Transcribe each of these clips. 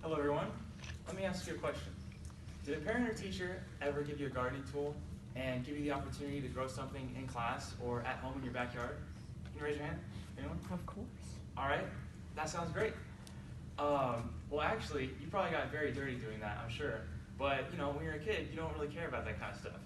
Hello everyone. Let me ask you a question. Did a parent or teacher ever give you a gardening tool and give you the opportunity to grow something in class or at home in your backyard? Can you raise your hand? Anyone? Of course. All right, that sounds great. Well, actually, you probably got very dirty doing that, I'm sure. But when you're a kid, you don't really care about that kind of stuff.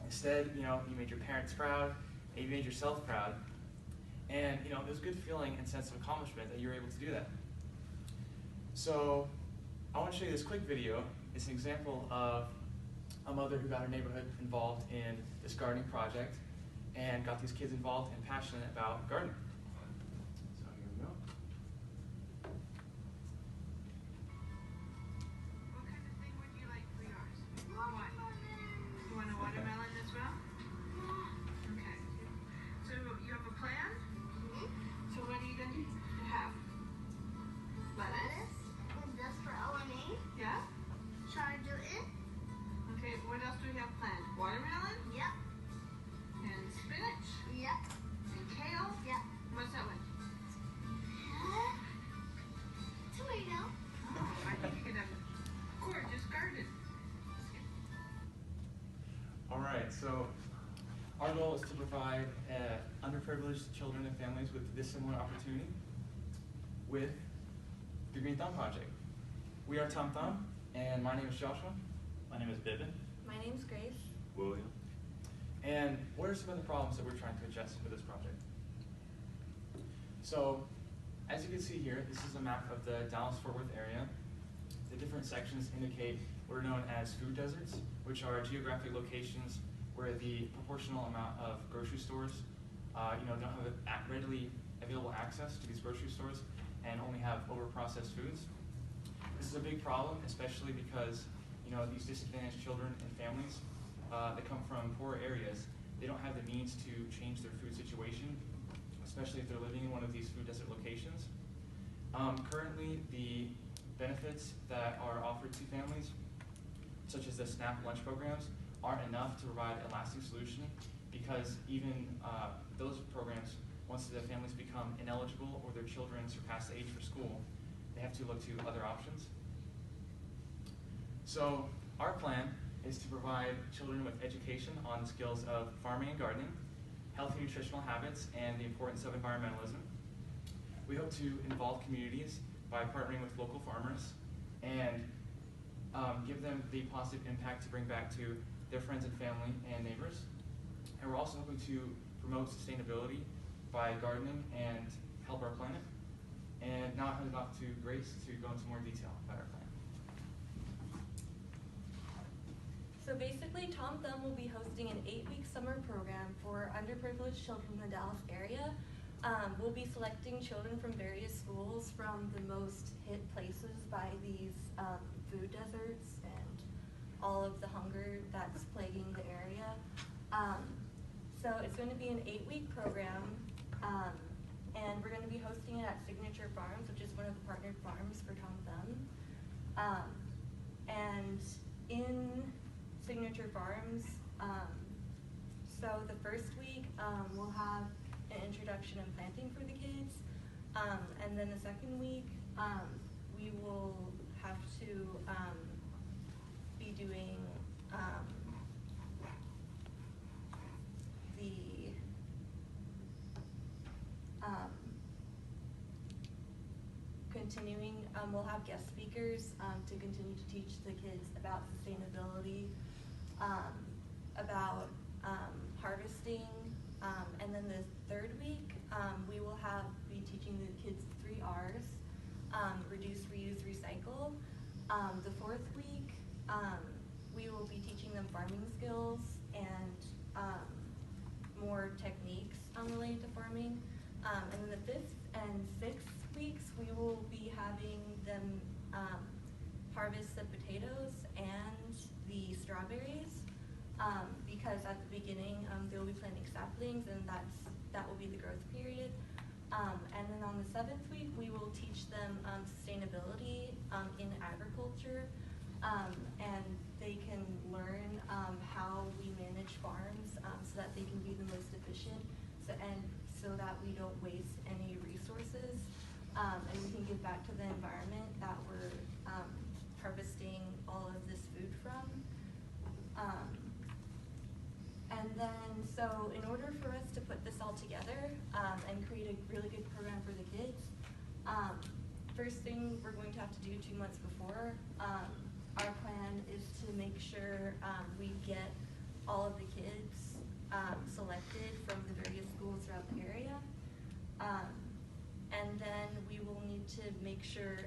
Instead, you made your parents proud, and you made yourself proud, and it was a good feeling and sense of accomplishment that you were able to do that. So, I want to show you this quick video. It's an example of a mother who got her neighborhood involved in this gardening project and got these kids involved and passionate about gardening. So here we go. What kind of thing would you like for yours? What? You want a watermelon as well? Okay. So you have a plan? So what are you going to have? Lettuce? Just for LMA. Yeah? Try to do it. Okay, what else do we have planned? Watermelon? Yep. And spinach? Yep. And kale? Yep. What's that one? Tomato. Oh, I think you could have a gorgeous garden. All right, so our goal is to provide underprivileged children and families with this similar opportunity with the Green Thumb Project. We are Tom Thumb, and my name is Joshua. My name is Bibbin. My name's Grace. William. And what are some of the problems that we're trying to address with this project? So, as you can see here, this is a map of the Dallas-Fort Worth area. The different sections indicate what are known as food deserts, which are geographic locations where the proportional amount of grocery stores don't have readily available access to these grocery stores and only have over-processed foods. This is a big problem, especially because these disadvantaged children and families that come from poor areas, they don't have the means to change their food situation, especially if they're living in one of these food desert locations. Currently, the benefits that are offered to families, such as the SNAP lunch programs, aren't enough to provide a lasting solution because even those programs, once the families become ineligible or their children surpass the age for school, they have to look to other options. So our plan is to provide children with education on the skills of farming and gardening, healthy nutritional habits, and the importance of environmentalism. We hope to involve communities by partnering with local farmers and give them the positive impact to bring back to their friends and family and neighbors. And we're also hoping to promote sustainability by gardening and help our planet. And now I'll hand it off to Grace to go into more detail about our plan. So basically, Tom Thumb will be hosting an 8-week summer program for underprivileged children in the Dallas area. We'll be selecting children from various schools from the most hit places by these food deserts and all of the hunger that's plaguing the area. So it's going to be an 8-week program, and we're going to be hosting it at Signature Farms, which is one of the partnered farms for Tom Thumb. And in Signature Farms, so the first week we'll have an introduction and planting for the kids, and then the second week we will have to be doing we'll have guest speakers to continue to teach the kids about sustainability, about harvesting, and then the third week we will be teaching the kids 3 R's, reduce, reuse, recycle. The fourth week we will be teaching them farming skills and more techniques related to farming. And then the 5th and 6th weeks, we will be having them harvest the potatoes and the strawberries, because at the beginning they will be planting saplings, and that will be the growth period. And then on the 7th week, we will teach them sustainability in agriculture, and they can learn how we manage farms so that they can be the most efficient, so that we don't waste any resources, and we can give back to the environment that we're first thing we're going to have to do 2 months before, our plan is to make sure we get all of the kids selected from the various schools throughout the area. And then we will need to make sure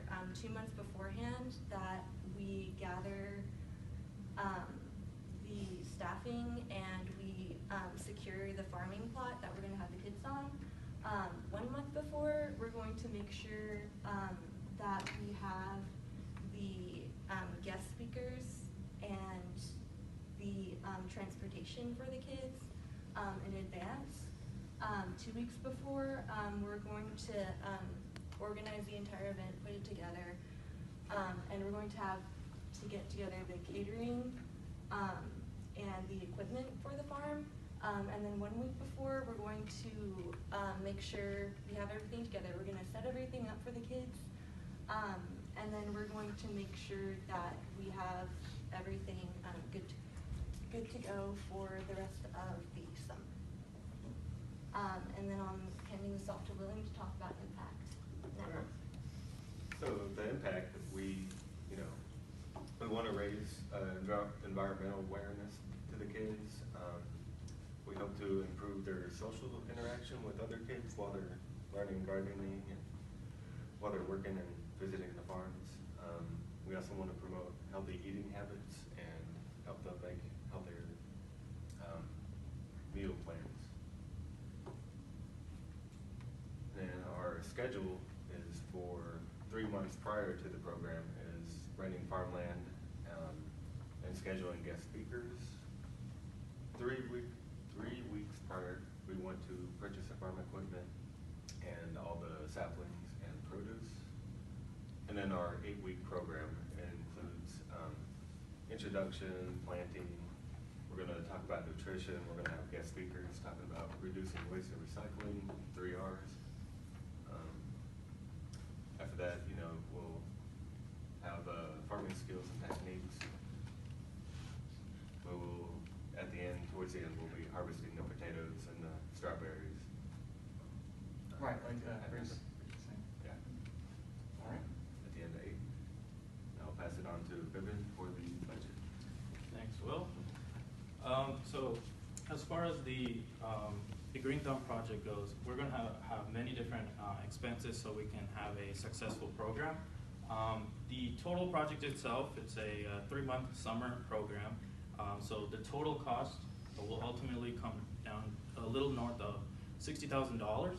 2 months beforehand that we gather the staffing and we secure the farming plot that we're going to have the kids on. 1 month before, we're going to make sure that we have the guest speakers and the transportation for the kids in advance. 2 weeks before, we're going to organize the entire event, put it together, and we're going to have to get together the catering and the equipment for the farm. And then 1 week before, we're going to make sure we have everything together. We're going to set everything up for the kids, and then we're going to make sure that we have everything good to go for the rest of the summer. And then I'm handing this off to William to talk about impact now. Alright. So the impact that we want to raise environmental awareness to the kids. We hope to improve their social interaction with other kids while they're learning gardening and while they're working and visiting the farms. We also want to promote healthy eating habits and help them make healthier meal plans. And our schedule is for 3 months prior to the program is renting farmland and scheduling guest speakers. 3 weeks prior, we want to purchase the farm equipment and all the saplings and produce. And then our 8-week program includes introduction, planting. We're going to talk about nutrition. We're going to have guest speakers talking about reducing waste and recycling, 3 R's. After that, we'll have farming skills and techniques. At the end, towards the end, we'll be harvesting the potatoes and the strawberries. Right, like at the end Bruce. of- Yeah. All right. At the end of 8. I'll pass it on to Vivian for the budget. Thanks, Will. So as far as the Green Thumb project goes, we're going to have many different expenses so we can have a successful program. The total project itself, it's a 3-month summer program. So the total cost will ultimately come down a little north of $60,000.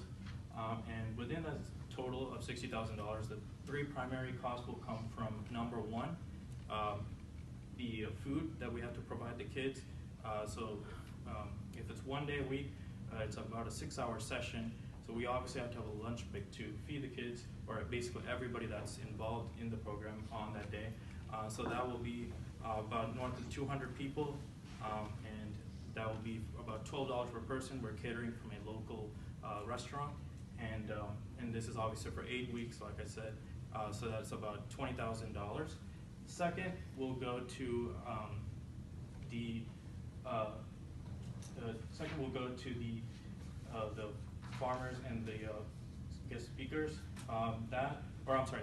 And within that total of $60,000, the 3 primary costs will come from number 1, the food that we have to provide the kids. If it's 1 day a week, it's about a 6-hour session. So we obviously have to have a lunch break to feed the kids, or basically everybody that's involved in the program on that day. So that will be about north of 200 people, and that will be about $12 per person. We're catering from a local restaurant, and this is obviously for 8 weeks, like I said. So that's about $20,000. Second, we'll go to the farmers and the guest speakers.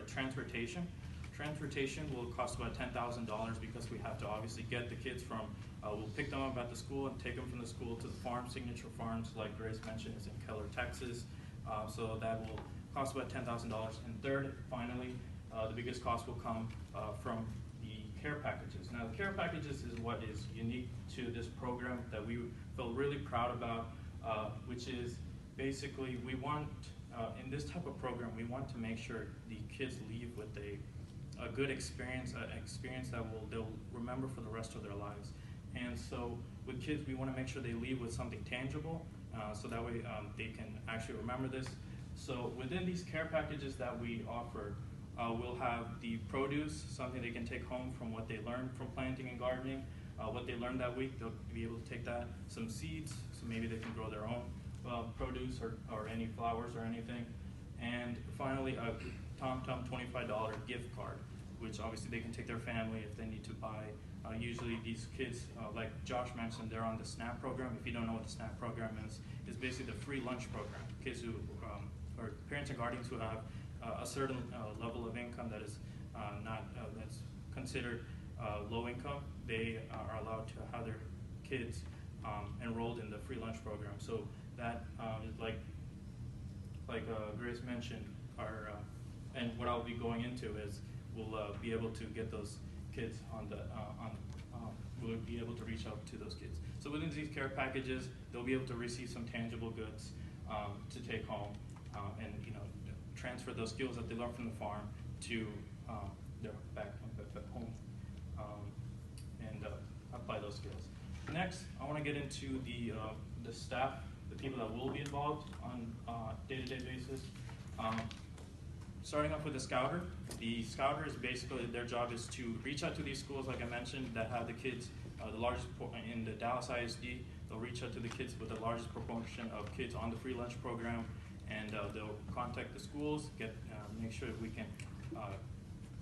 Transportation. Transportation will cost about $10,000 because we have to obviously get the kids from, we'll pick them up at the school and take them from the school to the farm. Signature Farms, like Grace mentioned, is in Keller, Texas. So that will cost about $10,000. And third, finally, the biggest cost will come from the care packages. Now, the care packages is what is unique to this program that we feel really proud about, which is basically we want, in this type of program, we want to make sure the kids leave with a good experience, an experience that they'll remember for the rest of their lives. And so with kids, we want to make sure they leave with something tangible, so that way they can actually remember this. So within these care packages that we offer, we'll have the produce, something they can take home from what they learned from planting and gardening. What they learned that week, they'll be able to take that. Some seeds, so maybe they can grow their own produce or any flowers or anything. And finally, a TomTom $25 gift card, which obviously they can take their family if they need to buy. Usually these kids, like Josh mentioned, they're on the SNAP program. If you don't know what the SNAP program is, it's basically the free lunch program. Kids who, or parents and guardians who have a certain level of income that is not that's considered low income, they are allowed to have their kids enrolled in the free lunch program. So that is like Grace mentioned, and what I'll be going into is we'll be able to get those kids on the we'll be able to reach out to those kids. So within these care packages, they'll be able to receive some tangible goods to take home and transfer those skills that they learned from the farm to their back home and apply those skills. Next, I want to get into the staff, the people that will be involved on a day-to-day basis. Starting off with the scouter. The scouter is basically, their job is to reach out to these schools, like I mentioned, that have the kids, the largest in the Dallas ISD. They'll reach out to the kids with the largest proportion of kids on the free lunch program, and they'll contact the schools, make sure that we can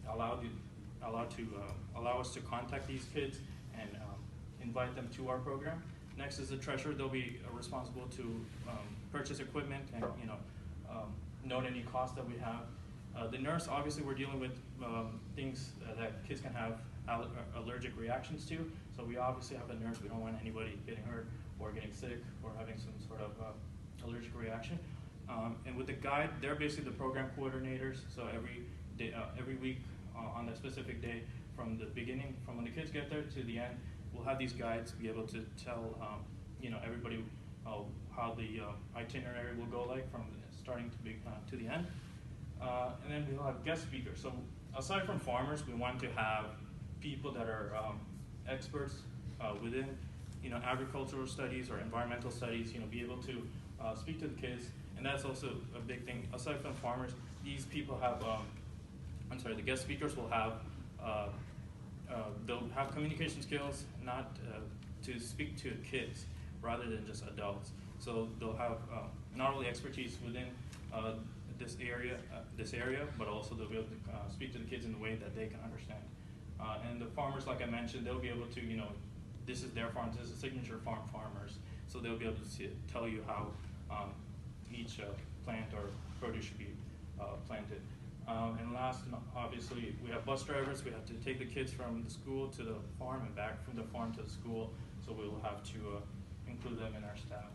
allow us to contact these kids and invite them to our program. Next is the treasurer. They'll be responsible to purchase equipment and note any costs that we have. The nurse, obviously, we're dealing with things that kids can have allergic reactions to. So we obviously have a nurse. We don't want anybody getting hurt or getting sick or having some sort of allergic reaction. And with the guide, they're basically the program coordinators. So every day, every week on that specific day, from the beginning, from when the kids get there to the end, we'll have these guides be able to tell everybody how the itinerary will go, like from starting to the end. And then we'll have guest speakers. So aside from farmers, we want to have people that are experts within agricultural studies or environmental studies, be able to speak to the kids. And that's also a big thing. Aside from farmers, these people have, the guest speakers will have, they'll have communication skills, not to speak to kids rather than just adults. So they'll have not only expertise within this area, but also they'll be able to speak to the kids in a way that they can understand. And the farmers, like I mentioned, they'll be able to, this is their farm, this is Signature Farm farmers, so they'll be able to tell you how each plant or produce should be planted. And last, obviously, we have bus drivers. We have to take the kids from the school to the farm and back from the farm to the school, so we will have to include them in our staff.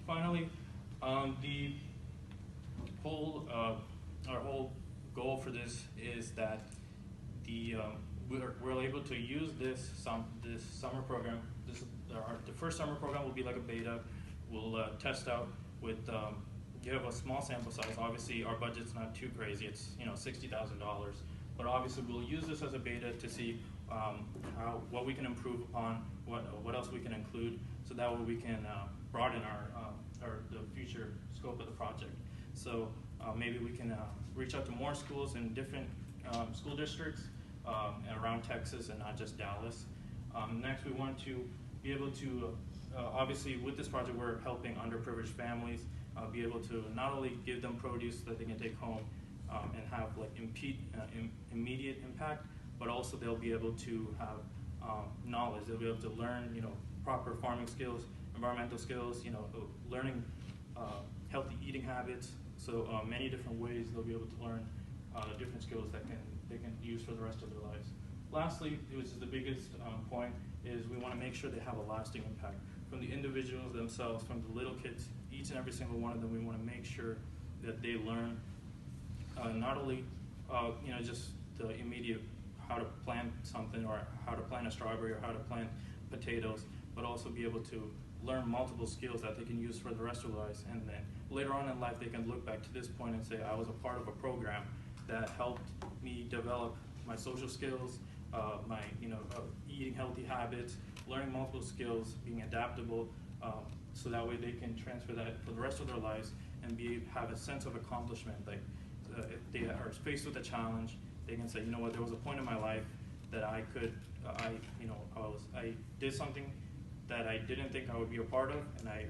Finally, our whole goal for this is that we're able to use this summer program. The first summer program will be like a beta. We'll test out with. You have a small sample size. Obviously, our budget's not too crazy. It's $60,000, but obviously we'll use this as a beta to see what we can improve upon, what else we can include, so that way we can broaden the future scope of the project. So maybe we can reach out to more schools in different school districts around Texas and not just Dallas. Next, we want to be able to, obviously with this project, we're helping underprivileged families be able to not only give them produce that they can take home and have like immediate impact, but also they'll be able to have knowledge. They'll be able to learn, proper farming skills, environmental skills, learning healthy eating habits. So many different ways they'll be able to learn different skills that they can use for the rest of their lives. Lastly, which is the biggest point, is we want to make sure they have a lasting impact. From the individuals themselves, from the little kids, each and every single one of them, we want to make sure that they learn not only just the immediate how to plant something or how to plant a strawberry or how to plant potatoes, but also be able to learn multiple skills that they can use for the rest of their lives. And then later on in life, they can look back to this point and say, I was a part of a program that helped me develop my social skills, my eating healthy habits, learning multiple skills, being adaptable, so that way they can transfer that for the rest of their lives and have a sense of accomplishment. Like if they are faced with a challenge, they can say, you know what, there was a point in my life that I did something that I didn't think I would be a part of, and I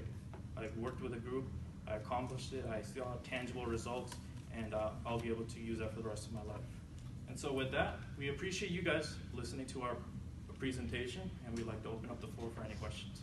worked with a group, I accomplished it, I still have tangible results, and I'll be able to use that for the rest of my life. And so with that, we appreciate you guys listening to our presentation, and we'd like to open up the floor for any questions.